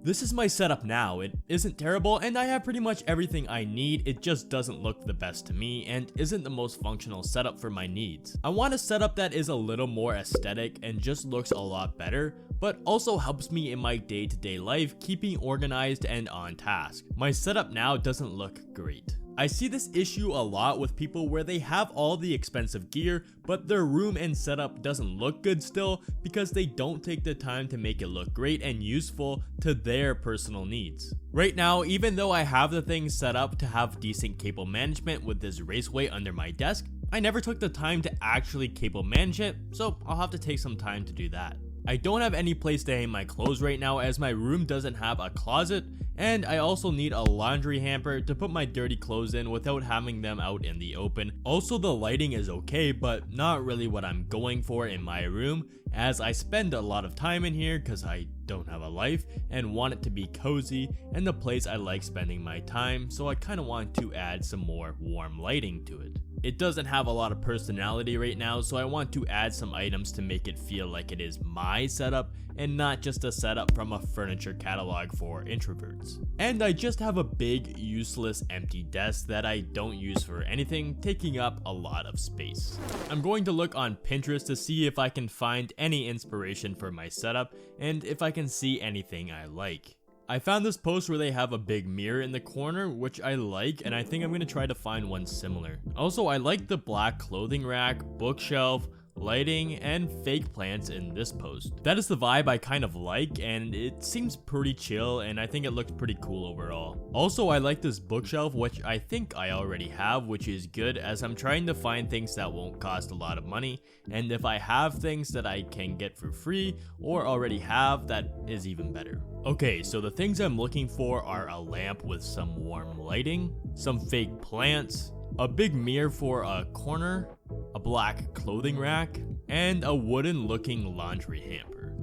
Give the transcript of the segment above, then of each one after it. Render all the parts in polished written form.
This is my setup now. It isn't terrible and I have pretty much everything I need. It just doesn't look the best to me and isn't the most functional setup for my needs. I want a setup that is a little more aesthetic and just looks a lot better, but also helps me in my day-to-day life keeping organized and on task. My setup now doesn't look great. I see this issue a lot with people where they have all the expensive gear, but their room and setup doesn't look good still because they don't take the time to make it look great and useful to their personal needs. Right now, even though I have the things set up to have decent cable management with this raceway under my desk, I never took the time to actually cable manage it, so I'll have to take some time to do that. I don't have any place to hang my clothes right now as my room doesn't have a closet, and I also need a laundry hamper to put my dirty clothes in without having them out in the open. Also, the lighting is okay, but not really what I'm going for in my room, as I spend a lot of time in here because I don't have a life and want it to be cozy and the place I like spending my time, so I kind of want to add some more warm lighting to it. It doesn't have a lot of personality right now, so I want to add some items to make it feel like it is my setup and not just a setup from a furniture catalog for introverts. And I just have a big, useless, empty desk that I don't use for anything, taking up a lot of space. I'm going to look on Pinterest to see if I can find any inspiration for my setup and if I can see anything I like. I found this post where they have a big mirror in the corner, which I like, and I think I'm going to try to find one similar. Also, I like the black clothing rack, bookshelf, lighting, and fake plants in this post. That is the vibe I kind of like, and it seems pretty chill, and I think it looks pretty cool overall. Also, I like this bookshelf, which I think I already have, which is good as I'm trying to find things that won't cost a lot of money, and if I have things that I can get for free or already have, that is even better. Okay, so the things I'm looking for are a lamp with some warm lighting, some fake plants, a big mirror for a corner, a black clothing rack, and a wooden looking laundry hamper.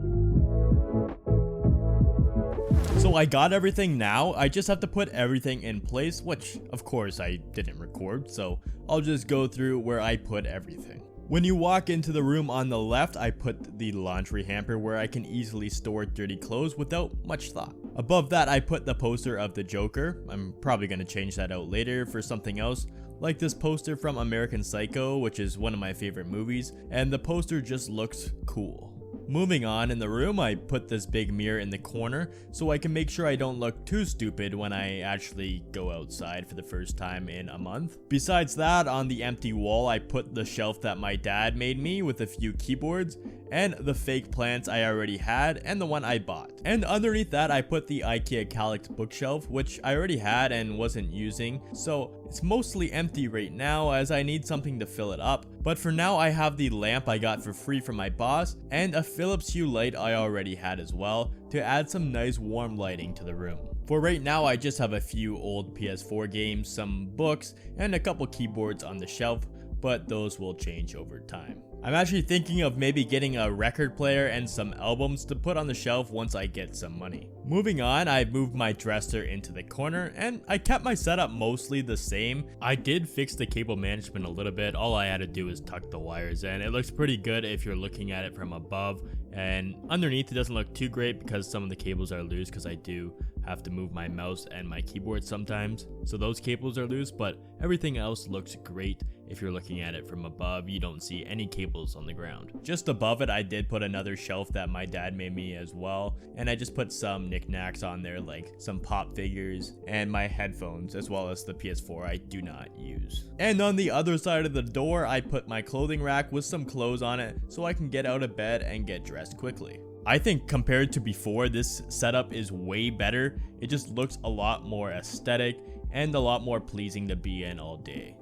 So I got everything now, I just have to put everything in place, which of course I didn't record, so I'll just go through where I put everything. When you walk into the room on the left, I put the laundry hamper where I can easily store dirty clothes without much thought. Above that, I put the poster of the Joker. I'm probably going to change that out later for something else, like this poster from American Psycho, which is one of my favorite movies, and the poster just looks cool. Moving on, in the room, I put this big mirror in the corner so I can make sure I don't look too stupid when I actually go outside for the first time in a month. Besides that, on the empty wall, I put the shelf that my dad made me with a few keyboards and the fake plants I already had and the one I bought. And underneath that, I put the IKEA Kallax bookshelf, which I already had and wasn't using, so it's mostly empty right now as I need something to fill it up. But for now, I have the lamp I got for free from my boss and a Philips Hue light I already had as well to add some nice warm lighting to the room. For right now, I just have a few old PS4 games, some books, and a couple keyboards on the shelf, but those will change over time. I'm actually thinking of maybe getting a record player and some albums to put on the shelf once I get some money. Moving on, I moved my dresser into the corner and I kept my setup mostly the same. I did fix the cable management a little bit. All I had to do is tuck the wires in. It looks pretty good if you're looking at it from above, and underneath it doesn't look too great because some of the cables are loose because I do have to move my mouse and my keyboard sometimes. So those cables are loose, but everything else looks great. If you're looking at it from above, you don't see any cables on the ground. Just above it, I did put another shelf that my dad made me as well, and I just put some knickknacks on there like some pop figures and my headphones as well as the PS4 I do not use. And on the other side of the door, I put my clothing rack with some clothes on it so I can get out of bed and get dressed quickly. I think compared to before, this setup is way better. It just looks a lot more aesthetic and a lot more pleasing to be in all day.